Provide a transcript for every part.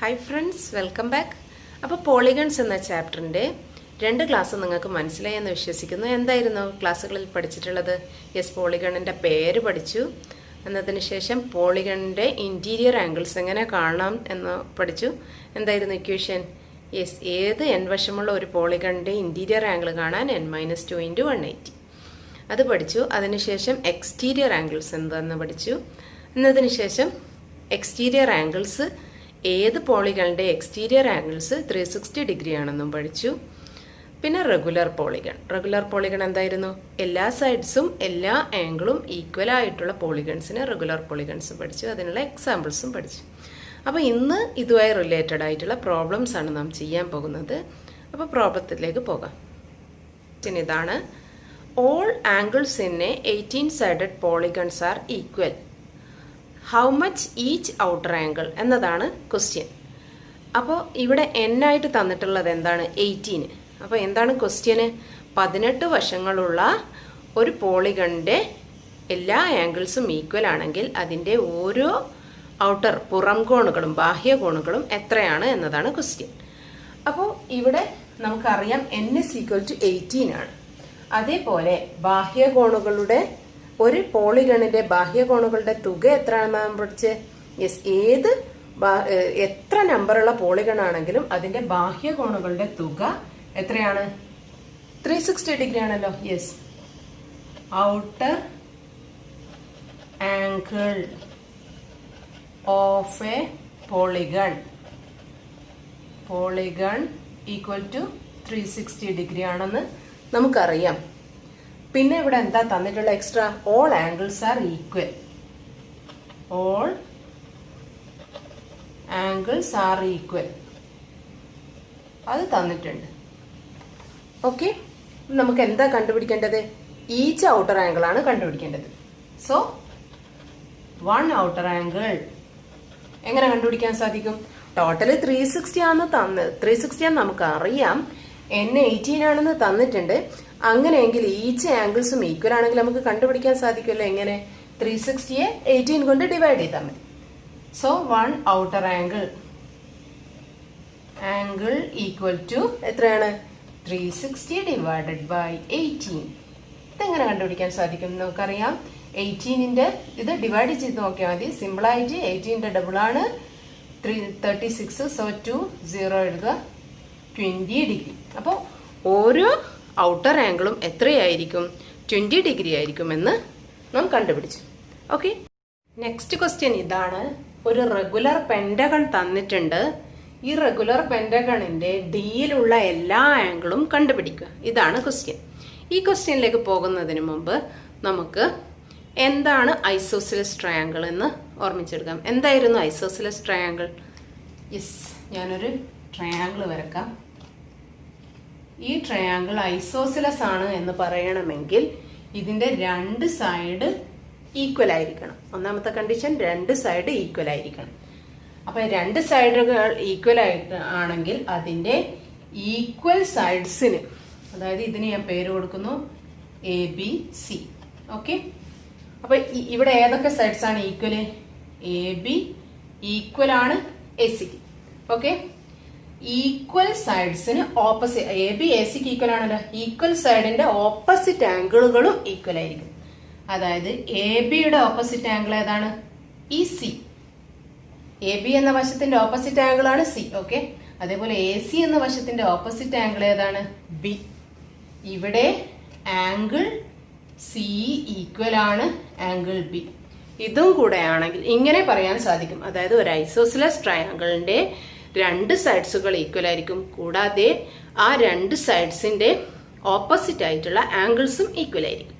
Hi friends, welcome back. അപ്പോൾ polygons എന്ന ചാപ്റ്ററിൻ്റെ 2 ക്ലാസ് നിങ്ങൾക്ക് മനസ്സിലായി എന്ന് വിശ്വസിക്കുന്നു. എന്തായിരുന്നു ക്ലാസ്സുകളിൽ പഠിച്ചിട്ടുള്ളത്? യെസ്, പോളിഗണിൻ്റെ പേര് പഠിച്ചു. എന്നതിന് ശേഷം പോളിഗണിൻ്റെ ഇൻറ്റീരിയർ ആംഗിൾസ് എങ്ങനെ കാണാം എന്ന് പഠിച്ചു. എന്തായിരുന്നു ഇക്വേഷൻ? യെസ്, ഏത് n വശമുള്ള ഒരു പോളിഗണിൻ്റെ ഇൻറ്റീരിയർ ആംഗിൾ കാണാൻ n-2 × 180 അത് പഠിച്ചു. അതിനുശേഷം എക്സ്റ്റീരിയർ ആംഗിൾസ് എന്താണെന്ന് പഠിച്ചു. എന്നതിന് ശേഷം എക്സ്റ്റീരിയർ ആംഗിൾസ് ഏത് പോളിഗണിൻ്റെ എക്സ്റ്റീരിയർ ആംഗിൾസ് 360 ഡിഗ്രി ആണെന്നും പഠിച്ചു. പിന്നെ റെഗുലർ പോളിഗൺ എന്തായിരുന്നു? എല്ലാ സൈഡ്സും എല്ലാ ആംഗിളും ഈക്വൽ ആയിട്ടുള്ള പോളിഗൺസിന് റെഗുലർ പോളിഗൺസ് പഠിച്ചു. അതിനുള്ള എക്സാമ്പിൾസും പഠിച്ചു. അപ്പോൾ ഇന്ന് ഇതുമായി റിലേറ്റഡ് ആയിട്ടുള്ള പ്രോബ്ലംസ് ആണ് നാം ചെയ്യാൻ പോകുന്നത്. അപ്പോൾ പ്രോബ്ലത്തിലേക്ക് പോകാം. ഇതാണ്: all angles in a 18 sided polygons are equal. How much each outer angle എന്നതാണ് ക്വസ്റ്റ്യൻ. അപ്പോൾ ഇവിടെ n ആയിട്ട് തന്നിട്ടുള്ളത് എന്താണ്? 18. അപ്പോൾ എന്താണ് ക്വസ്റ്റ്യന്? 18 വശങ്ങളുള്ള ഒരു പോളിഗണിൻ്റെ എല്ലാ ആംഗിൾസും ഈക്വൽ ആണെങ്കിൽ അതിൻ്റെ ഓരോ ഔട്ടർ പുറം കോണുകളും ബാഹ്യ കോണുകളും എത്രയാണ് എന്നതാണ് ക്വസ്റ്റ്യൻ. അപ്പോൾ ഇവിടെ നമുക്കറിയാം n = 18 ആണ്. അതേപോലെ ബാഹ്യ കോണുകളുടെ ഒരു പോളിഗണിന്റെ ബാഹ്യ കോണുകളുടെ തുക എത്രയാണെന്ന് നാം പഠിച്ച്. യെസ്, എത്ര നമ്പറുള്ള പോളിഗൺ ആണെങ്കിലും അതിന്റെ ബാഹ്യ കോണുകളുടെ തുക എത്രയാണ്? 360 ഡിഗ്രി ആണല്ലോ. Yes, outer angle of a polygon equal to 360 degree ആണെന്ന് നമുക്കറിയാം. പിന്നെ ഇവിടെ എന്താ തന്നിട്ടുള്ള extra? All angles are equal. All angles are equal അത് തന്നിട്ടുണ്ട്. ഓക്കെ, നമുക്ക് എന്താ കണ്ടുപിടിക്കേണ്ടത്? ഈച്ച് ഔട്ടർ ആംഗിൾ ആണ് കണ്ടുപിടിക്കേണ്ടത്. സോ 1 ഔട്ടർ ആംഗിൾ എങ്ങനെ കണ്ടുപിടിക്കാൻ സാധിക്കും? ടോട്ടല് 360 ആണെന്ന് 360 ആണെന്ന് നമുക്ക് അറിയാം. n 18 ആണെന്ന് തന്നിട്ടുണ്ട്. അങ്ങനെയെങ്കിൽ ഈച്ച് ആംഗിൾസും ഈക്വൽ ആണെങ്കിൽ നമുക്ക് കണ്ടുപിടിക്കാൻ സാധിക്കുമല്ലോ. എങ്ങനെ? 360യെ 18 കൊണ്ട് ഡിവൈഡ് ചെയ്താൽ മതി. So 1 outer angle equal to എത്രയാണ്? 360 ഡിവൈഡഡ് ബൈ 18. ഇതെങ്ങനെ കണ്ടുപിടിക്കാൻ സാധിക്കും? നമുക്കറിയാം 18ന്റെ ഇത് ഡിവൈഡ് ചെയ്ത് നോക്കിയാൽ മതി. സിമ്പിളായിട്ട് 18ന്റെ ഡബിൾ ആണ് 36. സോ 2 0 എഴുതുക, 20 ഡിഗ്രി. അപ്പോൾ ഓരോ ഔട്ടർ ആംഗിളും എത്രയായിരിക്കും? 20 ഡിഗ്രി ആയിരിക്കുമെന്ന് നാം കണ്ടുപിടിച്ചു. ഓക്കെ, നെക്സ്റ്റ് ക്വസ്റ്റ്യൻ ഇതാണ്. ഒരു റെഗുലർ പെന്റഗൺ തന്നിട്ടുണ്ട്. ഈ റെഗുലർ പെന്റഗണിന്റെ ഡിയിലുള്ള എല്ലാ ആംഗിളും കണ്ടുപിടിക്കുക. ഇതാണ് ക്വസ്റ്റ്യൻ. ഈ ക്വസ്റ്റ്യനിലേക്ക് പോകുന്നതിന് മുമ്പ് നമുക്ക് എന്താണ് ഐസോസിലസ് ട്രയാങ്കിൾ എന്ന് ഓർമ്മിച്ചെടുക്കാം. എന്തായിരുന്നു ഐസോസിലസ് ട്രയാങ്കിൾ? യെസ്, ഞാനൊരു ട്രയാങ്കിൾ വരക്കാം. ഈ ട്രയാങ്കിൾ ഐസോസിലസ് ആണ് എന്ന് പറയണമെങ്കിൽ ഇതിന്റെ 2 സൈഡ് ഈക്വൽ ആയിരിക്കണം. ഒന്നാമത്തെ കണ്ടീഷൻ 2 സൈഡ് ഈക്വൽ ആയിരിക്കണം. അപ്പൊ 2 സൈഡുകൾ ഈക്വൽ ആണെങ്കിൽ അതിന്റെ ഈക്വൽ സൈഡ്സിന്, അതായത് ഇതിന് ഞാൻ പേര് കൊടുക്കുന്നു ABC. ഓക്കെ, അപ്പൊ ഇവിടെ ഏതൊക്കെ സൈഡ്സ് ആണ് ഈക്വല്? AB ഈക്വൽ ആണ് AC. ഓക്കെ, ഈക്വൽ സൈഡ്സിന് ഓപ്പോസിറ്റ്, AB ACക്ക് ഈക്വൽ ആണല്ലോ. ഈക്വൽ സൈഡിന്റെ ഓപ്പോസിറ്റ് ആംഗിളുകളും ഈക്വൽ ആയിരിക്കും. അതായത് ABയുടെ ഓപ്പോസിറ്റ് ആംഗിൾ ഏതാണ്? EC. AB എന്ന വശത്തിന്റെ ഓപ്പോസിറ്റ് ആംഗിൾ ആണ് C. ഓക്കെ, അതേപോലെ AC എന്ന വശത്തിന്റെ ഓപ്പോസിറ്റ് ആംഗിൾ ഏതാണ്? B. ഇവിടെ ആംഗിൾ C ഈക്വൽ ആണ് ആംഗിൾ B. ഇതും കൂടെ ആണെങ്കിൽ ഇങ്ങനെ പറയാൻ സാധിക്കും. അതായത് ഒരു ഐസോസിലസ് ട്രയാങ്കിളിന്റെ 2 സൈഡ്സുകൾ ഈക്വൽ ആയിരിക്കും. കൂടാതെ ആ 2 സൈഡ്സിന്റെ ഓപ്പോസിറ്റ് ആയിട്ടുള്ള ആംഗിൾസും ഈക്വൽ ആയിരിക്കും.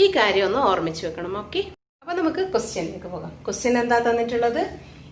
ഈ കാര്യം ഒന്ന് ഓർമ്മിച്ച് വെക്കണം. ഓക്കെ, അപ്പൊ നമുക്ക് ക്വസ്റ്റ്യനിലേക്ക് പോകാം. ക്വസ്റ്റ്യൻ എന്താ തന്നിട്ടുള്ളത്?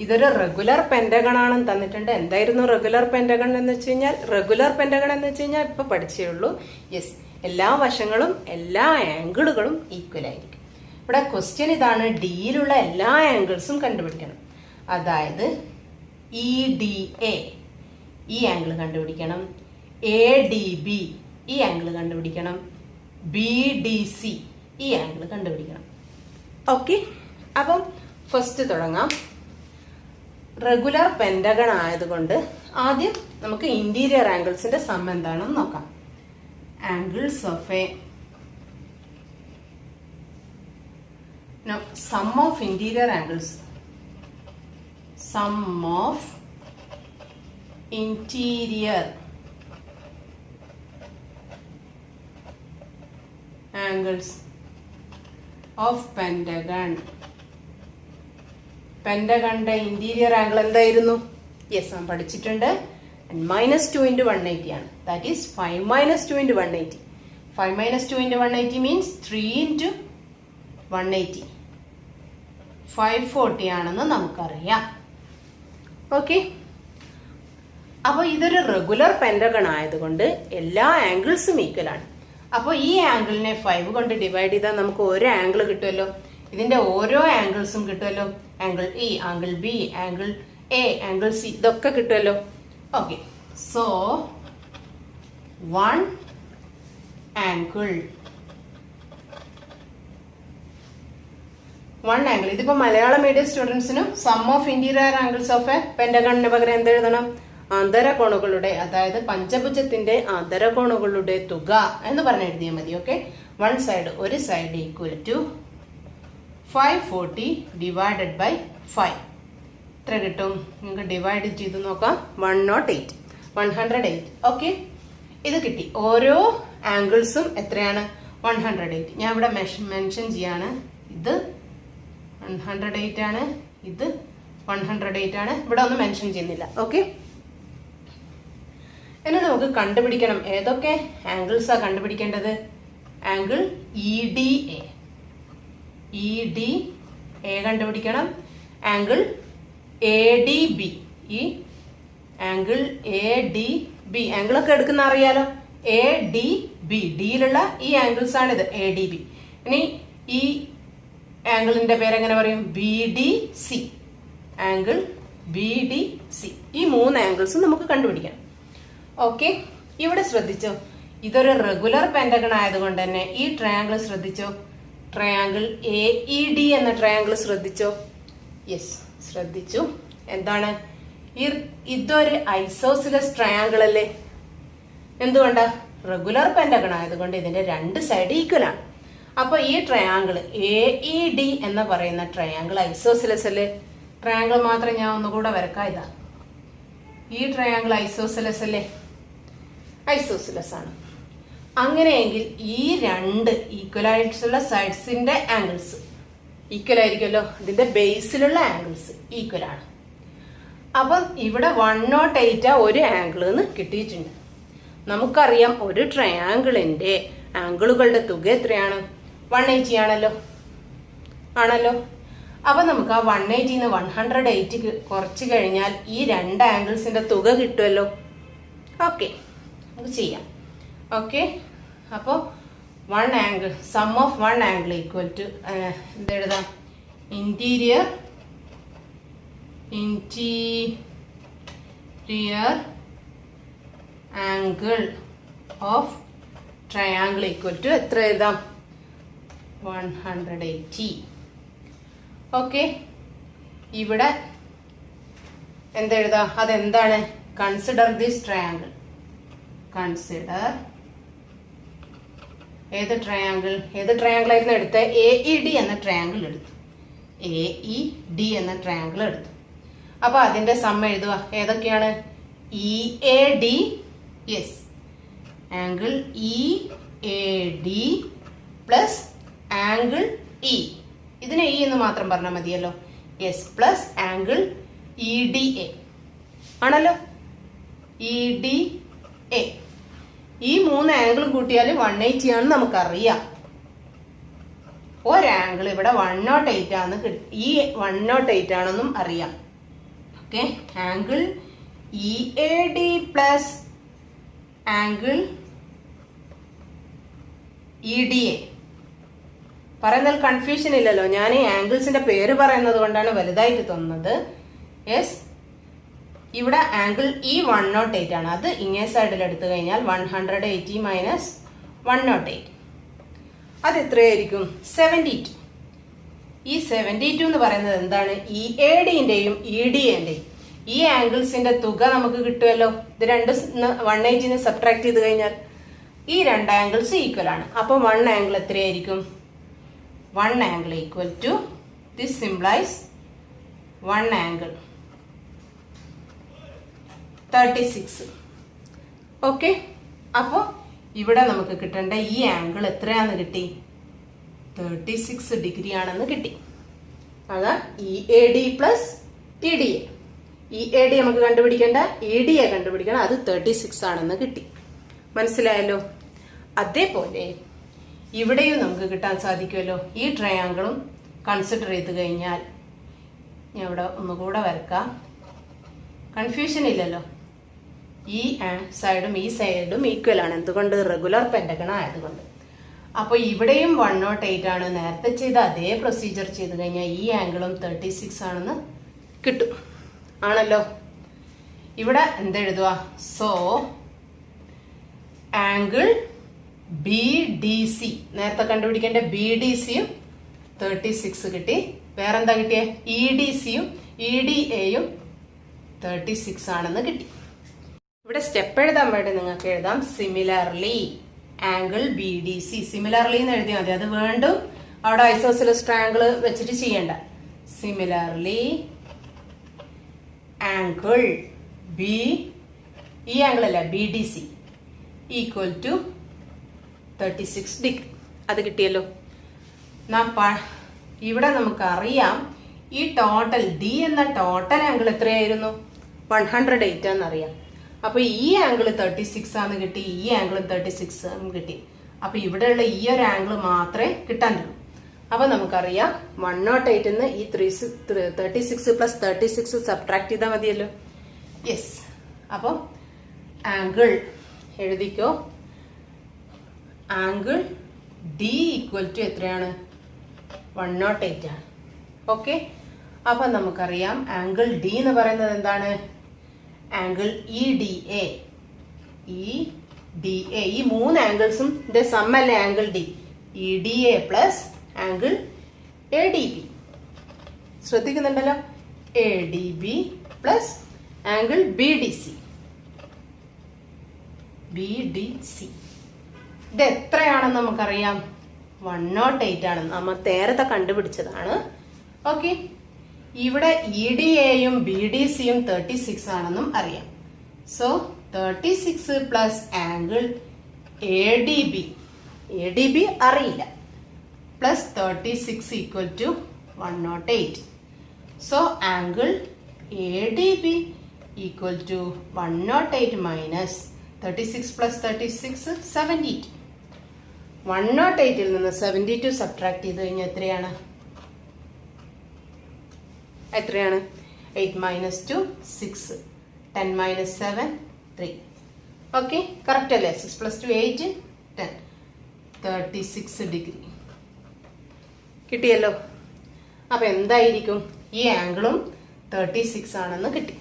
ഇതൊരു റെഗുലർ പെന്റഗൺ ആണെന്ന് തന്നിട്ടുണ്ട്. എന്തായിരുന്നു റെഗുലർ പെന്റഗൺ എന്ന് വെച്ച് കഴിഞ്ഞാൽ ഇപ്പൊ പഠിച്ചേ ഉള്ളൂ. യെസ്, എല്ലാ വശങ്ങളും എല്ലാ ആംഗിളുകളും ഈക്വൽ ആയിരിക്കും. ഇവിടെ ക്വസ്റ്റ്യൻ ഇതാണ്: ഡിയിലുള്ള എല്ലാ ആംഗിൾസും കണ്ടുപിടിക്കണം. അതായത് EDA ഈ ആംഗിൾ കണ്ടുപിടിക്കണം, ADB ഈ ആംഗിൾ കണ്ടുപിടിക്കണം, BDC ഈ ആംഗിൾ കണ്ടുപിടിക്കണം. ഓക്കെ, അപ്പം ഫസ്റ്റ് തുടങ്ങാം. റെഗുലർ പെന്റഗൺ ആയതുകൊണ്ട് ആദ്യം നമുക്ക് ഇന്റീരിയർ ആംഗിൾസിന്റെ സം എന്താണെന്ന് നോക്കാം. Angles of a sum of interior angles, sum of interior angles of pentagon. പെന്റഗണിന്റെ ഇന്റീരിയർ ആംഗിൾ എന്തായിരുന്നു? യെസ്, നാം പഠിച്ചിട്ടുണ്ട്. -2 into 180 ആണ്. That is 5 - 2 into 180. 5 - 2 into 180 means 3 into 180. 540 ആണെന്ന് നമുക്കറിയാം. ഓക്കെ, അപ്പൊ ഇതൊരു റെഗുലർ പെന്റഗൺ ആയതുകൊണ്ട് എല്ലാ ആംഗിൾസും ഈക്വൽ ആണ്. അപ്പോൾ ഈ ആംഗിളിനെ 5 കൊണ്ട് ഡിവൈഡ് ചെയ്താൽ നമുക്ക് ഒരു ആംഗിൾ കിട്ടുമല്ലോ. ഇതിന്റെ ഓരോ ആംഗിൾസും കിട്ടുമല്ലോ. Angle E, angle B, angle A, angle C, ഇതൊക്കെ കിട്ടുമല്ലോ. ഓക്കെ, സോ 1 ആംഗിൾ ഇതിപ്പോ മലയാളം മീഡിയം സ്റ്റുഡൻസിനും sum of interior angles of a പെന്റഗണിന് പകരം എന്തെഴുതണം? ആന്തരകോണുകളുടെ, അതായത് പഞ്ചഭുജത്തിന്റെ ആന്തരകോണുകളുടെ തുക എന്ന് പറഞ്ഞ് എഴുതിയാൽ മതി. ഓക്കെ, വൺ സൈഡ്, ഒരു side equal to 540 divided by 5. എത്ര കിട്ടും? നിങ്ങൾക്ക് ഡിവൈഡ് ചെയ്ത് നോക്കാം. 108. ഓക്കെ, ഇത് കിട്ടി. ഓരോ ആംഗിൾസും എത്രയാണ്? 108. ഞാൻ ഇവിടെ മെൻഷൻ ചെയ്യാണ്. ഇത് 108 ആണ്, ഇത് 108 ആണ്. ഇവിടെ ഒന്നും മെൻഷൻ ചെയ്യുന്നില്ല. ഓക്കെ, ഇനി നമുക്ക് കണ്ടുപിടിക്കണം. ഏതൊക്കെ ആംഗിൾസാ കണ്ടുപിടിക്കേണ്ടത്? ആംഗിൾ EDA കണ്ടുപിടിക്കണം. ആംഗിൾ ADB, ഈ ആംഗിൾ ADB, ആംഗിളൊക്കെ എടുക്കുന്ന അറിയാലോ. ADB, ഡിയിലുള്ള ഈ ആംഗിൾസ് ആണിത്, ADB. ഇനി ഈ ആംഗിളിന്റെ പേരെങ്ങനെ പറയും? BDC, angle BDC. ഈ 3 ആംഗിൾസും നമുക്ക് കണ്ടുപിടിക്കണം. ഓക്കെ, ഇവിടെ ശ്രദ്ധിച്ചോ, ഇതൊരു റെഗുലർ പെന്റഗൺ ആയതുകൊണ്ട് തന്നെ ഈ ട്രയാങ്കിൾ ശ്രദ്ധിച്ചോ. ട്രയാങ്കിൾ AED എന്ന ട്രയാങ്കിൾ ശ്രദ്ധിച്ചോ? യെസ്, ശ്രദ്ധിച്ചു. എന്താണ്? ഇതൊരു ഐസോസിലസ് ട്രയാങ്കിൾ അല്ലേ? എന്തുകൊണ്ടാ? റെഗുലർ പെന്റഗൺ ആയതുകൊണ്ട് ഇതിന്റെ 2 സൈഡ് ഈക്വൽ ആണ്. അപ്പൊ ഈ ട്രയാങ്കിൾ AED എന്ന് പറയുന്ന ട്രയാങ്കിൾ ഐസോസിലസ് അല്ലേ? ട്രയാങ്കിൾ മാത്രം ഞാൻ ഒന്നുകൂടെ വരക്കാം. ഇതാ, ഈ ട്രയാങ്കിൾ ഐസോസിലസ് അല്ലേ? ഐസോസിലസ് ആണ്. അങ്ങനെയെങ്കിൽ ഈ 2 ഈക്വൽ ആയിട്ടുള്ള സൈഡ്സിന്റെ ആംഗിൾസ് ഈക്വൽ ആയിരിക്കുമല്ലോ. ഇതിന്റെ ബേസിലുള്ള ആംഗിൾസ് ഈക്വൽ ആണ്. അപ്പം ഇവിടെ 108 ഒരു ആംഗിൾ എന്ന് കിട്ടിയിട്ടുണ്ട്. നമുക്കറിയാം ഒരു ട്രയാങ്കിളിന്റെ ആംഗിളുകളുടെ തുക എത്രയാണ്? 180 ആണല്ലോ. അപ്പൊ നമുക്ക് ആ 180 108 കുറച്ച് കഴിഞ്ഞാൽ ഈ 2 ആംഗിൾസിന്റെ തുക കിട്ടുമല്ലോ. ഓക്കെ, നമുക്ക് ചെയ്യാം. ഓക്കെ, അപ്പോൾ 1 angle, sum of 1 angle equal to എന്തെഴുതാം? Interior angle of triangle equal to എത്ര എഴുതാം? 180. ഓക്കെ, ഇവിടെ എന്തെഴുതാം? അതെന്താണ്? Consider this triangle. കൺസിഡർ ഏത് ട്രയാങ്കിൾ ആയിരുന്നു എടുത്തത്? AED എന്ന ട്രയാങ്കിൾ എടുത്തു. AED എന്ന ട്രയാങ്കിൾ എടുത്തു. അപ്പൊ അതിന്റെ സം എഴുതുക. ഏതൊക്കെയാണ്? EAD, yes, angle EAD plus angle E. ഇതിനെ E എന്ന് മാത്രം പറഞ്ഞാൽ മതിയല്ലോ. യെസ്, പ്ലസ് ആംഗിൾ EDA ആണല്ലോ. EDA, ഈ 3 ആംഗിളും കൂട്ടിയാൽ 180 ആണെന്ന് നമുക്കറിയാം. ഒരാംഗിൾ ഇവിടെ 108 ആണെന്ന് ഈ 108 ആണെന്നും അറിയാം. Okay, angle EAD plus angle EDA. പറയുന്നതിൽ കൺഫ്യൂഷൻ ഇല്ലല്ലോ. ഞാൻ ഈ ആംഗിൾസിന്റെ പേര് പറയുന്നത് കൊണ്ടാണ് വലുതായിട്ട് തോന്നുന്നത്. യെസ്, ഇവിടെ ആംഗിൾ 108 ആണ്. അത് ഇങ്ങേ സൈഡിൽ എടുത്തു കഴിഞ്ഞാൽ 180 മൈനസ് 108 അത് എത്രയായിരിക്കും? 72. ഈ 72 എന്ന് പറയുന്നത് എന്താണ്? EAD-ന്റെയും EDA-ന്റെയും ഈ ആംഗിൾസിന്റെ തുക നമുക്ക് കിട്ടുമല്ലോ. ഇത് രണ്ട് 180 സബ്ട്രാക്ട് ചെയ്ത് കഴിഞ്ഞാൽ ഈ രണ്ട് ആംഗിൾസ് ഈക്വൽ ആണ്. അപ്പൊ 1 ആംഗിൾ എത്രയായിരിക്കും? 1 angle equal to this simplify 1 angle 36. Okay, അപ്പോ ഇവിടെ നമുക്ക് കിട്ടേണ്ട ഈ ആംഗിൾ എത്രയാന്ന് കിട്ടി? 36 ഡിഗ്രി ആണെന്ന് കിട്ടി. അതാ EAD പ്ലസ് EDA. EAD നമുക്ക് കണ്ടുപിടിക്കേണ്ട, EDA കണ്ടുപിടിക്കണം. അത് 36 ആണെന്ന് കിട്ടി. മനസ്സിലായല്ലോ? അതേപോലെ ഇവിടെയും നമുക്ക് കിട്ടാൻ സാധിക്കുമല്ലോ. ഈ ട്രയാങ്കിളും കൺസിഡർ ചെയ്ത് കഴിഞ്ഞാൽ ഞാൻ ഇവിടെ ഒന്നുകൂടെ വരക്കാം. കൺഫ്യൂഷൻ ഇല്ലല്ലോ. ഈ സൈഡും ഈ സൈഡും ഈക്വൽ ആണ്. എന്തുകൊണ്ട്? റെഗുലർ പെന്റഗൺ ആയതുകൊണ്ട്. അപ്പൊ ഇവിടെയും 108 ആണ്. നേരത്തെ ചെയ്ത അതേ പ്രൊസീജിയർ ചെയ്ത് കഴിഞ്ഞാൽ ഈ ആംഗിളും 36 ആണെന്ന് കിട്ടും. ആണല്ലോ. ഇവിടെ എന്തെഴുതുക? സോ ആംഗിൾ BDC, നേരത്തെ കണ്ടുപിടിക്കേണ്ട BDCയും 36 കിട്ടി. വേറെന്താ കിട്ടിയേ? EDCയും EDAയും 36 ആണെന്ന് കിട്ടി. ഇവിടെ സ്റ്റെപ്പ് എഴുതാൻ വേണ്ടി നിങ്ങൾക്ക് എഴുതാം സിമിലർലി ആംഗിൾ BDC. സിമിലർലി എന്ന് എഴുതിയാൽ മതി. അത് വീണ്ടും അവിടെ ഐസോസിലസ് ട്രയാങ്കിൾ വെച്ചിട്ട് ചെയ്യണ്ട. സിമിലർലി ആംഗിൾ ഈ ആംഗിൾ അല്ല BDC ഈക്വൽ ടു 36 ഡിഗ്രി. അത് കിട്ടിയല്ലോ. ഇവിടെ നമുക്കറിയാം ഈ ടോട്ടൽ D എന്ന ടോട്ടൽ ആംഗിൾ എത്രയായിരുന്നു? 108 എന്നറിയാം. അപ്പൊ ഈ ആംഗിൾ 36 ആണെന്ന് കിട്ടി, ഈ ആംഗിളും 36 ആണെന്ന് കിട്ടി. അപ്പൊ ഇവിടെയുള്ള ഈ ഒരു ആംഗിൾ മാത്രമേ കിട്ടാനുള്ളൂ. അപ്പൊ നമുക്കറിയാം 108 നിന്ന് ഈ 36 പ്ലസ് 36 സബ്ട്രാക്ട് ചെയ്താൽ മതിയല്ലോ. യെസ്. അപ്പൊ ആംഗിൾ എഴുതിക്കോ. ആംഗിൾ D ഈക്വൽ ടു എത്രയാണ്? 108 ആണ്. ഓക്കെ, അപ്പൊ നമുക്കറിയാം ആംഗിൾ D എന്ന് പറയുന്നത് എന്താണ്? Angle EDA. ഈ മൂന്ന് ആംഗിൾസും സമ്മല്ലേ angle D. EDA plus angle ADB. ശ്രദ്ധിക്കുന്നുണ്ടല്ലോ. ADB plus angle BDC. ഇത് എത്രയാണെന്ന് നമുക്കറിയാം? 108 ആണ്. നമ്മൾ നേരത്തെ കണ്ടുപിടിച്ചതാണ്. ഓക്കെ, ഇവിടെ EDAയും BDCയും 36 ആണെന്നും അറിയാം. സോ 36 പ്ലസ് ആംഗിൾ ADB അറിയില്ല, plus 36 equal to 108. So angle ADB equal to 108 minus 36 plus 36 72. 108 നിന്ന് 72 സബ്ട്രാക്ട് ചെയ്ത് കഴിഞ്ഞാൽ എത്രയാണ്? 8 മൈനസ് 2 6, 10 മൈനസ് 7 3. ഓക്കെ, കറക്റ്റ് അല്ലേ? 6 പ്ലസ് 2 8 10. 36 ഡിഗ്രി കിട്ടിയല്ലോ. അപ്പൊ എന്തായിരിക്കും? ഈ ആംഗിളും 36 ആണെന്ന് കിട്ടി.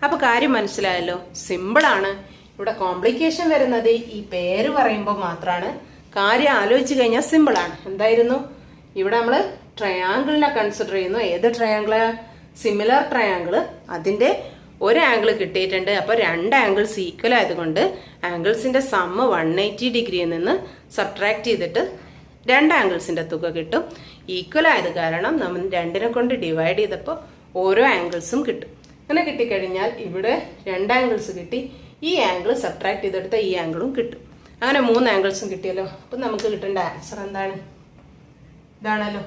അപ്പൊ കാര്യം മനസ്സിലായല്ലോ. സിമ്പിൾ ആണ്. ഇവിടെ കോംപ്ലിക്കേഷൻ വരുന്നത് ഈ പേര് പറയുമ്പോൾ മാത്രമാണ്. കാര്യം ആലോചിച്ച് കഴിഞ്ഞാൽ സിമ്പിൾ ആണ്. എന്തായിരുന്നു? ഇവിടെ നമ്മള് ട്രയാങ്കിളിനെ കൺസിഡർ ചെയ്യുന്നു. ഏത് ട്രയാങ്കിള്? Similar triangle. അതിന്റെ ഒരു ആംഗിൾ കിട്ടിയിട്ടുണ്ട്. അപ്പൊ രണ്ട് ആംഗിൾസ് ഈക്വൽ ആയതുകൊണ്ട് ആംഗിൾസിന്റെ സമ്മ് 180 ഡിഗ്രിയിൽ നിന്ന് സബ്ട്രാക്ട് ചെയ്തിട്ട് രണ്ട് ആംഗിൾസിന്റെ തുക കിട്ടും. ഈക്വൽ ആയത് കാരണം നമ്മൾ രണ്ടിനെ കൊണ്ട് ഡിവൈഡ് ചെയ്തപ്പോൾ ഓരോ ആംഗിൾസും കിട്ടും. അങ്ങനെ കിട്ടിക്കഴിഞ്ഞാൽ ഇവിടെ രണ്ട് ആംഗിൾസ് കിട്ടി. ഈ ആംഗിൾ സബ്ട്രാക്ട് ചെയ്തെടുത്ത ഈ ആംഗിളും കിട്ടും. അങ്ങനെ 3 ആംഗിൾസും കിട്ടിയല്ലോ. അപ്പൊ നമുക്ക് കിട്ടേണ്ട ആൻസർ എന്താണ്? ഇതാണല്ലോ.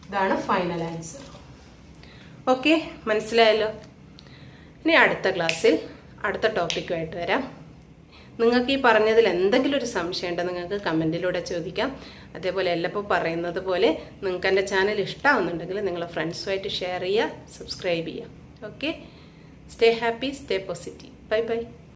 ഇതാണ് ഫൈനൽ ആൻസർ. ഓക്കെ, മനസ്സിലായല്ലോ. ഇനി അടുത്ത ക്ലാസ്സിൽ അടുത്ത ടോപ്പിക്കുമായിട്ട് വരാം. നിങ്ങൾക്ക് ഈ പറഞ്ഞതിൽ എന്തെങ്കിലും ഒരു സംശയം ഉണ്ടോ നിങ്ങൾക്ക് കമൻറ്റിലൂടെ ചോദിക്കാം. അതേപോലെ എല്ലപ്പോൾ പറയുന്നത് പോലെ നിങ്ങൾക്ക് എൻ്റെ ചാനൽ ഇഷ്ടമാവുന്നുണ്ടെങ്കിൽ നിങ്ങളുടെ ഫ്രണ്ട്സുമായിട്ട് ഷെയർ ചെയ്യുക, സബ്സ്ക്രൈബ് ചെയ്യുക. Okay, stay happy, stay positive. Bye bye.